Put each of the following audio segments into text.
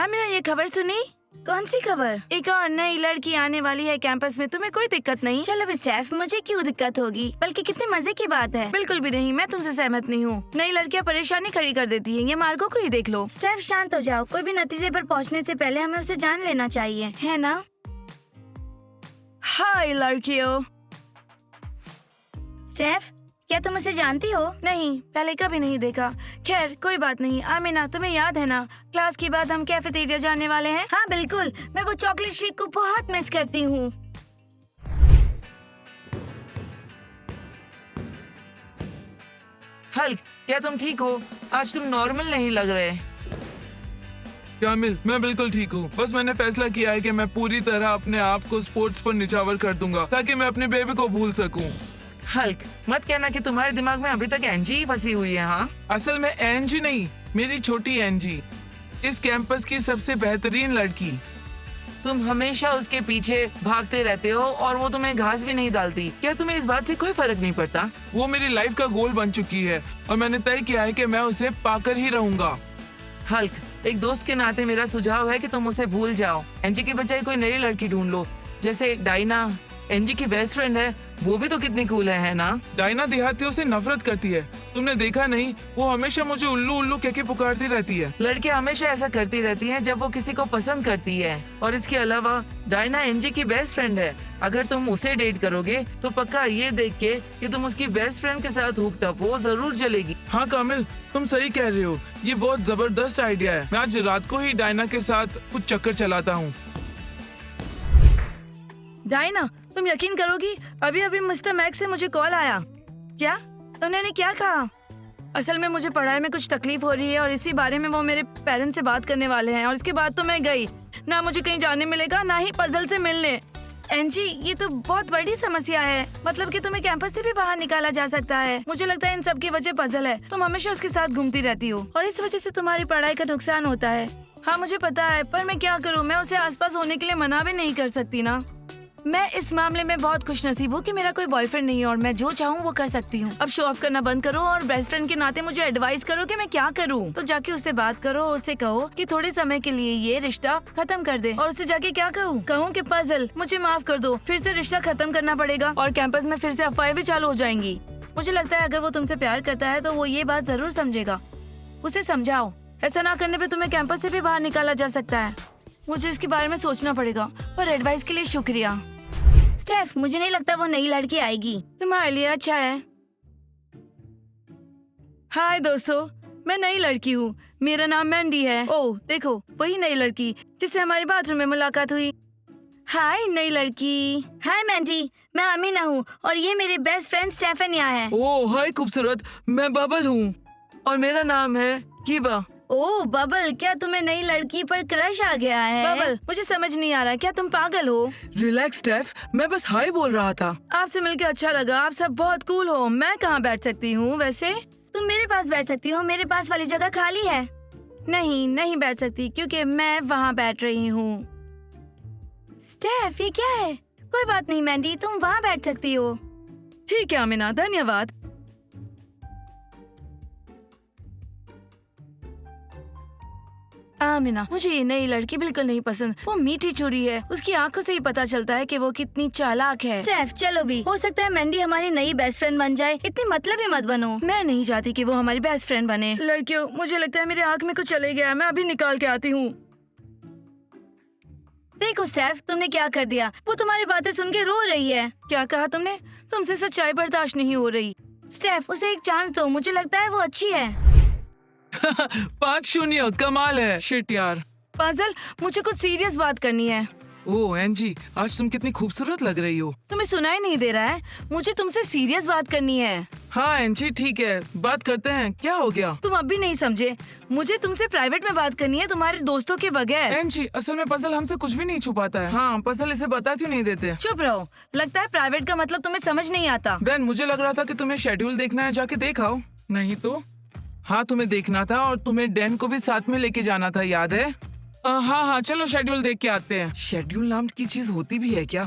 आमिना, ये खबर सुनी? कौन सी खबर? एक और नई लड़की आने वाली है कैंपस में। तुम्हें कोई दिक्कत नहीं? चलो भी स्टेफ, मुझे क्यों दिक्कत होगी, बल्कि कितने मजे की बात है। बिल्कुल भी नहीं, मैं तुमसे सहमत नहीं हूँ। नई लड़कियाँ परेशानी खड़ी कर देती हैं। ये मार्गो को ही देख लो। स्टेफ शांत हो जाओ, कोई भी नतीजे पर पहुंचने से पहले हमें उसे जान लेना चाहिए, है ना? हाय लड़कियों। स्टेफ, क्या तुम उसे जानती हो? नहीं, पहले कभी नहीं देखा। खैर कोई बात नहीं। आमिना, तुम्हें याद है ना, क्लास के बाद हम कैफेटेरिया जाने वाले हैं? हाँ बिल्कुल, मैं वो चॉकलेट शेक को बहुत मिस करती हूँ। हल्क, क्या तुम ठीक हो? आज तुम नॉर्मल नहीं लग रहे। कामिल, मैं बिल्कुल ठीक हूँ। बस मैंने फैसला किया है कि मैं पूरी तरह अपने आप को स्पोर्ट्स पर निछावर कर दूंगा ताकि मैं अपने बेबी को भूल सकूं। हल्क, मत कहना कि तुम्हारे दिमाग में अभी तक एंजी ही फंसी हुई है। हाँ, असल में एंजी नहीं, मेरी छोटी एंजी, इस कैंपस की सबसे बेहतरीन लड़की। तुम हमेशा उसके पीछे भागते रहते हो और वो तुम्हें घास भी नहीं डालती। क्या तुम्हें इस बात से कोई फर्क नहीं पड़ता? वो मेरी लाइफ का गोल बन चुकी है और मैंने तय किया है कि मैं उसे पाकर ही रहूंगा। हल्क, एक दोस्त के नाते मेरा सुझाव है कि तुम उसे भूल जाओ। एंजी के बजाय कोई नई लड़की ढूंढ लो, जैसे डायना। एंजी की बेस्ट फ्रेंड है, वो भी तो कितनी कूल है ना? डायना देहातियों से नफरत करती है, तुमने देखा नहीं? वो हमेशा मुझे उल्लू उल्लू कह के पुकारती रहती है। लड़कियां हमेशा ऐसा करती रहती हैं जब वो किसी को पसंद करती है। और इसके अलावा डायना एंजी की बेस्ट फ्रेंड है। अगर तुम उसे डेट करोगे तो पक्का ये देख के कि तुम उसकी बेस्ट फ्रेंड के साथ हुक्ड अप हो, जरूर जलेगी। हाँ कामिल, तुम सही कह रहे हो। ये बहुत जबरदस्त आइडिया है। मैं आज रात को ही डायना के साथ कुछ चक्कर चलाता हूँ। डायना, तुम यकीन करोगी, अभी अभी मिस्टर मैक्स से मुझे कॉल आया। क्या? उन्होंने क्या कहा? असल में मुझे पढ़ाई में कुछ तकलीफ हो रही है और इसी बारे में वो मेरे पेरेंट्स से बात करने वाले हैं। और इसके बाद तो मैं गई ना, मुझे कहीं जाने मिलेगा ना ही पजल से मिलने। एंजी, ये तो बहुत बड़ी समस्या है। मतलब कि तुम्हें कैंपस से भी बाहर निकाला जा सकता है। मुझे लगता है इन सब की वजह पजल है। तुम हमेशा उसके साथ घूमती रहती हो और इस वजह से तुम्हारी पढ़ाई का नुकसान होता है। हाँ मुझे पता है, पर मैं क्या करूँ? मैं उसे आसपास होने के लिए मना भी नहीं कर सकती ना। मैं इस मामले में बहुत खुशनसीब हूँ कि मेरा कोई बॉयफ्रेंड नहीं है और मैं जो चाहूँ वो कर सकती हूँ। अब शो ऑफ करना बंद करो और बेस्ट फ्रेंड के नाते मुझे एडवाइस करो कि मैं क्या करूँ। तो जाके उससे बात करो, उससे कहो कि थोड़े समय के लिए ये रिश्ता खत्म कर दे। और उससे जाके क्या कहूँ कि पजल, मुझे माफ कर दो, फिर से रिश्ता खत्म करना पड़ेगा और कैंपस में फिर से अफवाहें भी चालू हो जाएंगी। मुझे लगता है अगर वो तुमसे प्यार करता है तो वो ये बात जरूर समझेगा। उसे समझाओ, ऐसा ना करने पे तुम्हें कैंपस से भी बाहर निकाला जा सकता है। मुझे इसके बारे में सोचना पड़ेगा, पर एडवाइस के लिए शुक्रिया। स्टेफ, मुझे नहीं लगता वो नई लड़की आएगी। तुम्हारे लिए अच्छा है। हाय दोस्तों, मैं नई लड़की हूँ। मेरा नाम मैंडी है। ओह देखो, वही नई लड़की जिससे हमारी बाथरूम में मुलाकात हुई। हाय नई लड़की। हाय मैंडी, मैं अमीना हूँ और ये मेरे बेस्ट फ्रेंड स्टेफन यहाँ है। ओह हाय खूबसूरत, मैं बबल हूँ और मेरा नाम है कीबा। ओह बबल, क्या तुम्हें नई लड़की पर क्रश आ गया है? बबल, मुझे समझ नहीं आ रहा, क्या तुम पागल हो? रिलैक्स स्टेफ, मैं बस हाय बोल रहा था। आपसे मिलकर अच्छा लगा। आप सब बहुत कूल हो। मैं कहाँ बैठ सकती हूँ वैसे? तुम मेरे पास बैठ सकती हो, मेरे पास वाली जगह खाली है। नहीं बैठ सकती क्योंकि मैं वहाँ बैठ रही हूँ। स्टेफ, ये क्या है? कोई बात नहीं मैंडी, तुम वहाँ बैठ सकती हो। ठीक है अमीना, धन्यवाद। आमिना, मुझे ये नई लड़की बिल्कुल नहीं पसंद। वो मीठी छुरी है, उसकी आंखों से ही पता चलता है कि वो कितनी चालाक है। स्टेफ चलो भी, हो सकता है मैंडी हमारी नई बेस्ट फ्रेंड बन जाए। इतनी मतलब ही मत बनो। मैं नहीं चाहती कि वो हमारी बेस्ट फ्रेंड बने। लड़कियों, मुझे लगता है मेरे आंख में कुछ चले गया है। मैं अभी निकाल के आती हूँ। देखो स्टेफ, तुमने क्या कर दिया। वो तुम्हारी बातें सुन के रो रही है। क्या कहा तुमने? तुमसे सच्चाई बर्दाश्त नहीं हो रही। स्टेफ, उसे एक चांस दो, मुझे लगता है वो अच्छी है। 5-0, कमाल है। शिट यार। पाजल, मुझे कुछ सीरियस बात करनी है। ओह एंजी, आज तुम कितनी खूबसूरत लग रही हो। तुम्हें सुनाई नहीं दे रहा है? मुझे तुमसे सीरियस बात करनी है। हाँ एंजी ठीक है, बात करते हैं। क्या हो गया? तुम अब भी नहीं समझे। मुझे तुमसे प्राइवेट में बात करनी है, तुम्हारे दोस्तों के बगैर। एंजी, असल में पजल हमसे कुछ भी नहीं छुपाता है। हाँ, पजल इसे बता क्यों नहीं देते? चुप रहो। लगता है प्राइवेट का मतलब तुम्हें समझ नहीं आता। देन मुझे लग रहा था कि तुम्हें शेड्यूल देखना है, जाके देखाओ। नहीं तो? हाँ तुम्हें देखना था और तुम्हें डैन को भी साथ में लेके जाना था, याद है? हाँ चलो शेड्यूल देख के आते हैं। शेड्यूल नाम की चीज होती भी है क्या?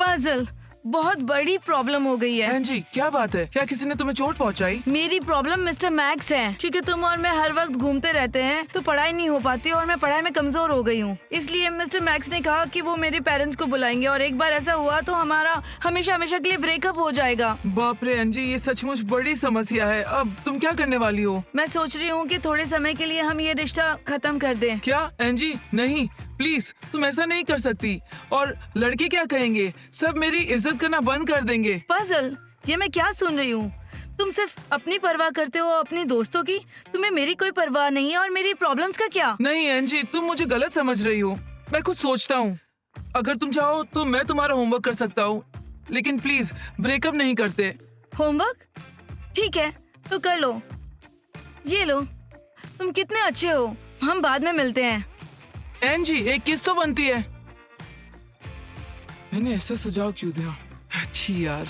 पाजल, बहुत बड़ी प्रॉब्लम हो गई है। एंजी क्या बात है, क्या किसी ने तुम्हें चोट पहुंचाई? मेरी प्रॉब्लम मिस्टर मैक्स है, क्योंकि तुम और मैं हर वक्त घूमते रहते हैं तो पढ़ाई नहीं हो पाती और मैं पढ़ाई में कमजोर हो गई हूँ। इसलिए मिस्टर मैक्स ने कहा कि वो मेरे पेरेंट्स को बुलाएंगे और एक बार ऐसा हुआ तो हमारा हमेशा हमेशा के लिए ब्रेकअप हो जाएगा। बाप रे एंजी, ये सचमुच बड़ी समस्या है। अब तुम क्या करने वाली हो? मैं सोच रही हूँ कि थोड़े समय के लिए हम ये रिश्ता खत्म कर दें। क्या एंजी, नहीं प्लीज, तुम ऐसा नहीं कर सकती। और लड़के क्या कहेंगे? सब मेरी इज्जत करना बंद कर देंगे। पजल, ये मैं क्या सुन रही हूँ? तुम सिर्फ अपनी परवाह करते हो, अपने दोस्तों की। तुम्हें मेरी कोई परवाह नहीं है और मेरी प्रॉब्लम्स का क्या? नहीं एंजी, तुम मुझे गलत समझ रही हो। मैं कुछ सोचता हूँ। अगर तुम चाहो तो मैं तुम्हारा होमवर्क कर सकता हूँ, लेकिन प्लीज ब्रेकअप नहीं करते। होमवर्क? ठीक है, तो कर लो। ये लो, तुम कितने अच्छे हो। हम बाद में मिलते हैं। एंजी, एक किस तो बनती है। मैंने ऐसा सुझाव क्यों दिया? अच्छी यार।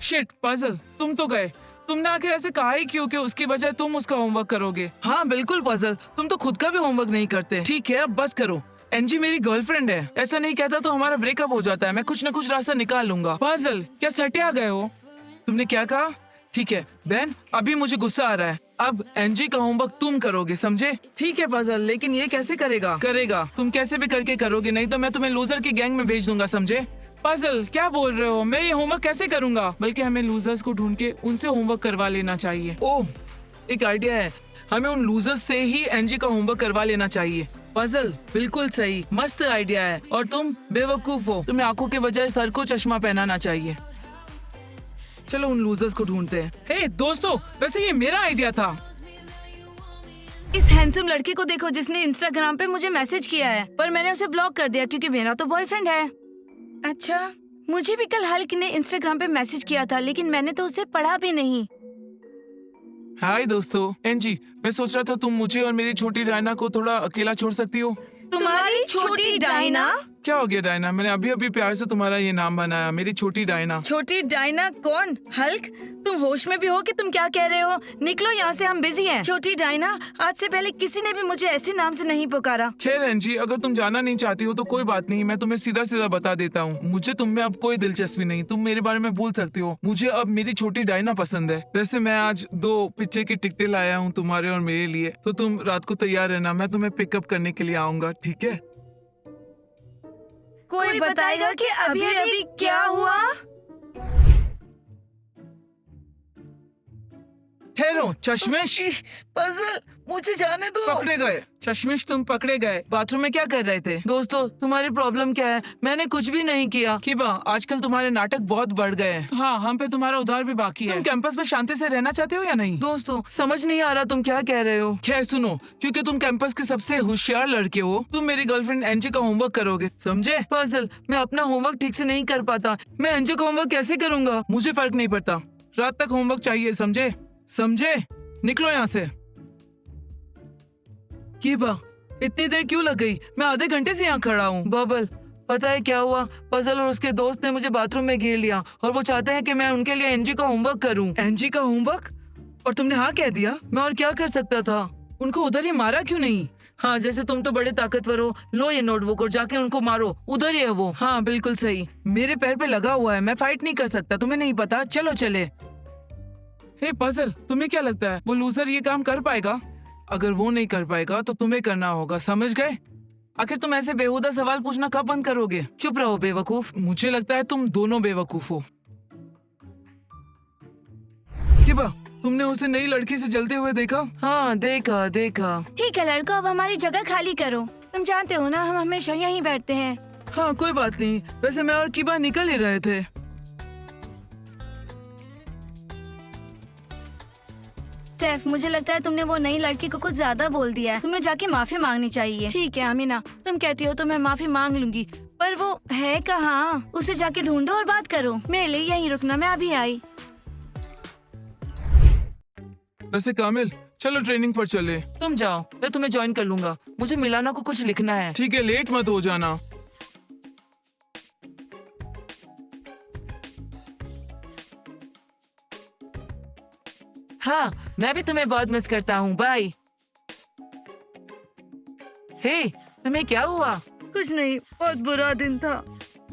शिट पजल, तुम तो गए। तुमने आखिर ऐसे कहा ही क्यों कि उसकी बजाय तुम उसका होमवर्क करोगे? हाँ बिल्कुल पजल, तुम तो खुद का भी होमवर्क नहीं करते। ठीक है, अब बस करो। एंजी मेरी गर्लफ्रेंड है, ऐसा नहीं कहता तो हमारा ब्रेकअप हो जाता है। मैं कुछ न कुछ रास्ता निकाल लूंगा। पजल, क्या सटे आ गए हो? तुमने क्या कहा? ठीक है बहन, अभी मुझे गुस्सा आ रहा है। अब एनजी का होमवर्क तुम करोगे, समझे? ठीक है पजल, लेकिन ये कैसे करेगा? तुम कैसे भी करके करोगे, नहीं तो मैं तुम्हें लूजर की गैंग में भेज दूंगा, समझे? पजल क्या बोल रहे हो? मैं ये होमवर्क कैसे करूंगा? बल्कि हमें लूजर्स को ढूंढ के उनसे होमवर्क करवा लेना चाहिए। ओह, एक आइडिया है। हमें उन लूजर्स से ही एनजी का होमवर्क करवा लेना चाहिए। पजल बिल्कुल सही, मस्त आइडिया है। और तुम बेवकूफ हो, तुम्हें आंखों के बजाय सर को चश्मा पहनाना चाहिए। चलो उन लूजर्स को ढूंढते हैं। हे दोस्तों, वैसे ये मेरा आइडिया था। इस हैंडसम लड़के को देखो जिसने इंस्टाग्राम पे मुझे मैसेज किया है, पर मैंने उसे ब्लॉक कर दिया क्योंकि मेरा तो बॉयफ्रेंड है। अच्छा, मुझे भी कल हल्क ने इंस्टाग्राम पे मैसेज किया था, लेकिन मैंने तो उसे पढ़ा भी नहीं। हाय दोस्तों, एनजी, मैं सोच रहा था तुम मुझे और मेरी छोटी डायना को थोड़ा अकेला छोड़ सकती हो। तुम्हारी छोटी डायना? क्या हो गया डायना? मैंने अभी अभी प्यार से तुम्हारा ये नाम बनाया, मेरी छोटी डायना। छोटी डायना कौन? हल्क, तुम होश में भी हो कि तुम क्या कह रहे हो? निकलो यहाँ से, हम बिजी हैं। छोटी डायना, आज से पहले किसी ने भी मुझे ऐसे नाम से नहीं पुकारा। खैर एनजी, अगर तुम जाना नहीं चाहती हो तो कोई बात नहीं, मैं तुम्हें सीधा सीधा बता देता हूँ। मुझे तुम में अब कोई दिलचस्पी नहीं, तुम मेरे बारे में भूल सकती हो। मुझे अब मेरी छोटी डायना पसंद है। वैसे मैं आज 2 पिक्चर की टिकटें लाया हूँ तुम्हारे और मेरे लिए, तो तुम रात को तैयार रहना, मैं तुम्हें पिकअप करने के लिए आऊंगा, ठीक है? कोई बताएगा कि अभी अभी क्या हुआ? ठहरो चश्मिश। पजल, मुझे जाने दो। पकड़े गए चश्मिश, तुम पकड़े गए। बाथरूम में क्या कर रहे थे? दोस्तों, तुम्हारी प्रॉब्लम क्या है? मैंने कुछ भी नहीं किया। किबा, आजकल तुम्हारे नाटक बहुत बढ़ गए हैं। हाँ, हम पे तुम्हारा उधार भी बाकी है। तुम कैंपस में शांति से रहना चाहते हो या नहीं? दोस्तों, समझ नहीं आ रहा तुम क्या कह रहे हो। खैर सुनो, क्योंकि तुम कैंपस के सबसे होशियार लड़के हो, तुम मेरी गर्लफ्रेंड एनजी का होमवर्क करोगे, समझे? पजल, मैं अपना होमवर्क ठीक से नहीं कर पाता। मैं एनजी का होमवर्क कैसे करूंगा? मुझे फर्क नहीं पड़ता, रात तक होमवर्क चाहिए, समझे? समझे? निकलो यहाँ से। किबा, इतनी देर क्यों लग गई? मैं आधे घंटे से यहाँ खड़ा हूँ। बबल, पता है क्या हुआ? पजल और उसके दोस्त ने मुझे बाथरूम में घेर लिया और वो चाहते हैं कि मैं उनके लिए एनजी का होमवर्क करूँ। एनजी का होमवर्क? और तुमने हाँ कह दिया? मैं और क्या कर सकता था? उनको उधर ही मारा क्यों नहीं? हाँ, जैसे तुम तो बड़े ताकतवर हो, लो ये नोटबुक और जाके उनको मारो, उधर ही है वो। हाँ बिल्कुल सही, मेरे पैर पे लगा हुआ है, मैं फाइट नहीं कर सकता, तुम्हें नहीं पता? चलो चले। हे पजल, तुम्हें क्या लगता है वो लूजर ये काम कर पाएगा? अगर वो नहीं कर पाएगा तो तुम्हें करना होगा, समझ गए? आखिर तुम ऐसे बेहुदा सवाल पूछना कब बंद करोगे? चुप रहो बेवकूफ। मुझे लगता है तुम दोनों बेवकूफ हो। किबा, तुमने उसे नई लड़की से जलते हुए देखा? हाँ, देखा देखा। ठीक है लड़कों, अब हमारी जगह खाली करो। तुम जानते हो ना, हम हमेशा यहीं बैठते हैं। हाँ, कोई बात नहीं। वैसे मैं और किबा निकल ही रहे थे। स्टेफ, मुझे लगता है तुमने वो नई लड़की को कुछ ज्यादा बोल दिया है। तुम्हें जाके माफी मांगनी चाहिए। ठीक है अमीना, तुम कहती हो तो मैं माफी मांग लूंगी, पर वो है कहाँ? उसे जाके ढूंढो और बात करो। मेरे लिए यहीं रुकना, मैं अभी आई। वैसे कामिल, चलो ट्रेनिंग पर चले। तुम जाओ, मैं तुम्हें ज्वाइन कर लूंगा। मुझे मिलाना को कुछ लिखना है। ठीक है, लेट मत हो जाना। हाँ, मैं भी तुम्हें बहुत मिस करता हूँ। बाय। हे, तुम्हें क्या हुआ? कुछ नहीं, बहुत बुरा दिन था।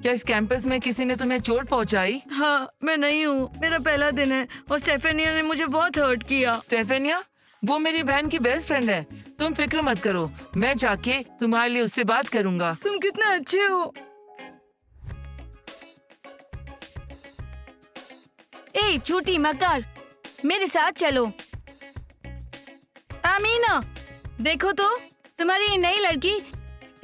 क्या इस कैंपस में किसी ने तुम्हें चोट पहुंचाई? हाँ, मैं नहीं हूँ, मेरा पहला दिन है और स्टेफेनिया ने मुझे बहुत हर्ट किया। स्टेफेनिया, वो मेरी बहन की बेस्ट फ्रेंड है। तुम फिक्र मत करो, मैं जाके तुम्हारे लिए उससे बात करूंगा। तुम कितने अच्छे हो। ए छोटी मक्कार, मेरे साथ चलो। आमीना, देखो तो, तुम्हारी ये नई लड़की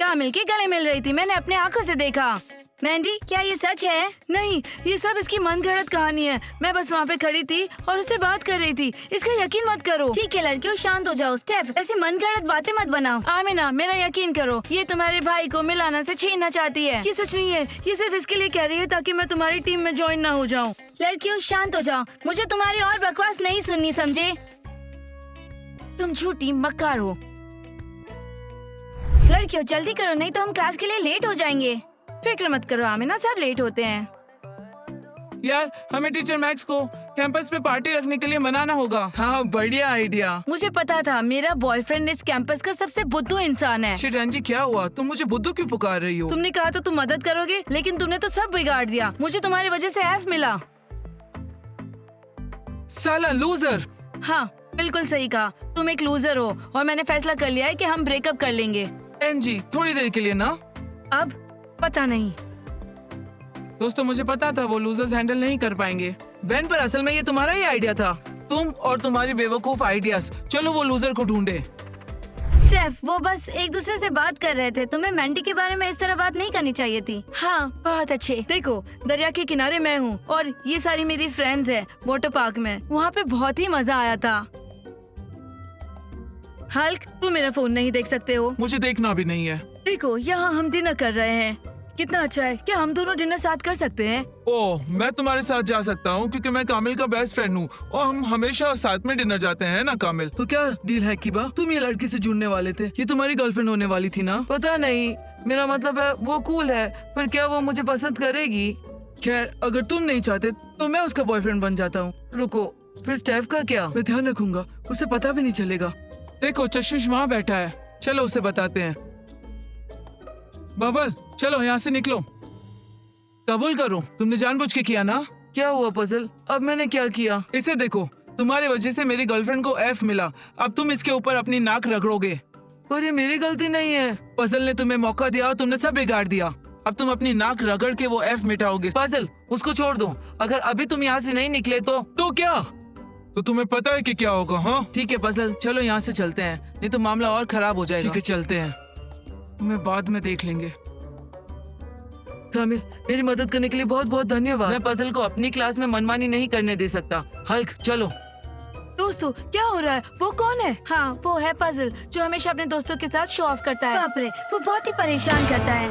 कामिल के गले मिल रही थी, मैंने अपने आंखों से देखा। मैंडी, क्या ये सच है? नहीं, ये सब इसकी मनगढ़ंत कहानी है। मैं बस वहाँ पे खड़ी थी और उससे बात कर रही थी। इसका यकीन मत करो। ठीक है लड़कियों, शांत हो जाओ। स्टेफ, ऐसी मनगढ़ंत बातें मत बनाओ। आमिना, मेरा यकीन करो, ये तुम्हारे भाई को मिलाना से छीनना चाहती है। ये सच नहीं है, ये सिर्फ इसके लिए कह रही है ताकि मैं तुम्हारी टीम में ज्वाइन ना हो जाऊँ। लड़कियों शांत हो जाओ, मुझे तुम्हारी और बकवास नहीं सुननी, समझे? तुम झूठी मक्कार हो। लड़कियों जल्दी करो, नहीं तो हम क्लास के लिए लेट हो जाएंगे। फिक्र मत करो आमिना, सब लेट होते हैं। यार, हमें टीचर मैक्स को कैंपस पे पार्टी रखने के लिए मनाना होगा। हाँ, बढ़िया आइडिया। मुझे पता था, मेरा बॉयफ्रेंड इस कैंपस का सबसे बुद्धू इंसान है। शिट एंजी, क्या हुआ? तुम मुझे बुद्धू क्यों पुकार रही हो? तुमने कहा था तुम मदद करोगे, लेकिन तुमने तो सब बिगाड़ दिया। मुझे तुम्हारी वजह से एफ मिला। साला लूजर। हाँ, बिल्कुल सही कहा, तुम एक लूजर हो और मैंने फैसला कर लिया है कि हम ब्रेकअप कर लेंगे। एंजी, थोड़ी देर के लिए ना। अब पता नहीं। दोस्तों, मुझे पता था वो लूजर्स हैंडल नहीं कर पाएंगे। बहन, पर असल में ये तुम्हारा ही आइडिया था। तुम और तुम्हारी बेवकूफ आइडियाज। चलो वो लूजर को ढूंढे। स्टेफ, वो बस एक दूसरे से बात कर रहे थे। तुम्हें मैंडी के बारे में इस तरह बात नहीं करनी चाहिए थी। हाँ, बहुत अच्छे। देखो, दरिया के किनारे मैं हूँ और ये सारी मेरी फ्रेंड्स हैं वाटर पार्क में। वहाँ पे बहुत ही मजा आया था। हल्क, तुम मेरा फोन नहीं देख सकते हो? मुझे देखना भी नहीं है। देखो, यहाँ हम डिनर कर रहे हैं। कितना अच्छा है। क्या हम दोनों डिनर साथ कर सकते हैं? ओह, मैं तुम्हारे साथ जा सकता हूँ क्योंकि मैं कामिल का बेस्ट फ्रेंड हूँ और हम हमेशा साथ में डिनर जाते हैं ना कामिल। तो क्या डील है किबा? तुम ये लड़की से जुड़ने वाले थे, ये तुम्हारी गर्लफ्रेंड होने वाली थी ना? पता नहीं, मेरा मतलब है वो कूल है, पर क्या वो मुझे पसंद करेगी? खैर, अगर तुम नहीं चाहते तो मैं उसका बॉयफ्रेंड बन जाता हूँ। रुको, फिर स्टेफ का क्या? मैं ध्यान रखूंगा, उसे पता भी नहीं चलेगा। देखो, चश्मिश वहाँ बैठा है, चलो उसे बताते हैं। बबल, चलो यहाँ से निकलो। कबूल करो, तुमने जानबूझ के किया ना? क्या हुआ पजल? अब मैंने क्या किया? इसे देखो, तुम्हारी वजह से मेरी गर्लफ्रेंड को एफ मिला। अब तुम इसके ऊपर अपनी नाक रगड़ोगे। पर ये मेरी गलती नहीं है। पजल ने तुम्हें मौका दिया और तुमने सब बिगाड़ दिया। अब तुम अपनी नाक रगड़ के वो एफ मिटाओगे। पजल, उसको छोड़ दो। अगर अभी तुम यहाँ से नहीं निकले तो क्या? तो तुम्हें पता है कि क्या होगा? हाँ ठीक है पजल, चलो यहाँ से चलते हैं, नहीं तो मामला और खराब हो जाएगा। ठीक है, चलते हैं, तुम्हें बाद में देख लेंगे। कामिल, मेरी मदद करने के लिए बहुत बहुत धन्यवाद। मैं पजल को अपनी क्लास में मनमानी नहीं करने दे सकता। हल्क, चलो। दोस्तों, क्या हो रहा है? वो कौन है? हाँ, वो है पजल, जो हमेशा अपने दोस्तों के साथ शो ऑफ करता है। बाप रे, वो बहुत ही परेशान करता है।